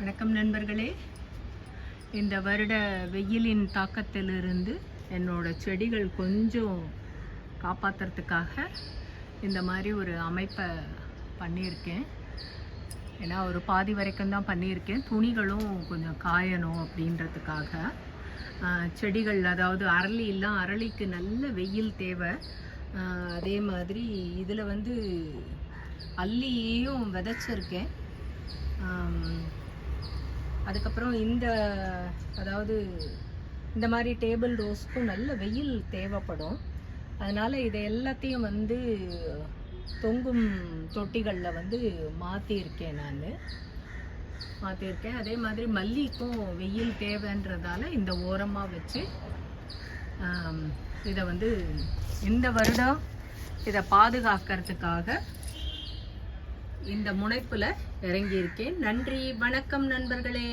வணக்கம் நண்பர்களே. இந்த வருட வெயிலின் தாக்கத்திலிருந்து என்னோட செடிகள் கொஞ்சம் காப்பாற்றுறதுக்காக இந்த மாதிரி ஒரு அமைப்பை பண்ணியிருக்கேன். ஏன்னா ஒரு பாதி வரைக்கும் தான் பண்ணியிருக்கேன். துணிகளும் கொஞ்சம் காயணும் அப்படின்றதுக்காக. செடிகள், அதாவது அரளிக்கு நல்ல வெயில் தேவை. அதே மாதிரி இதில் அல்லியையும் விதைச்சிருக்கேன். அதுக்கப்புறம் இந்த மாதிரி டேபிள் ரோஸ்க்கும் நல்ல வெயில் தேவைப்படும். அதனால் இதை எல்லாத்தையும் தொங்கும் தொட்டிகளில் மாற்றியிருக்கேன். அதே மாதிரி மல்லிக்கும் வெயில் தேவைன்றதால இந்த ஓரமாக வச்சு இதை இந்த வருடம் இதை பாதுகாக்கிறதுக்காக இந்த முனைப்பில் இறங்கியிருக்கேன். நன்றி, வணக்கம் நண்பர்களே.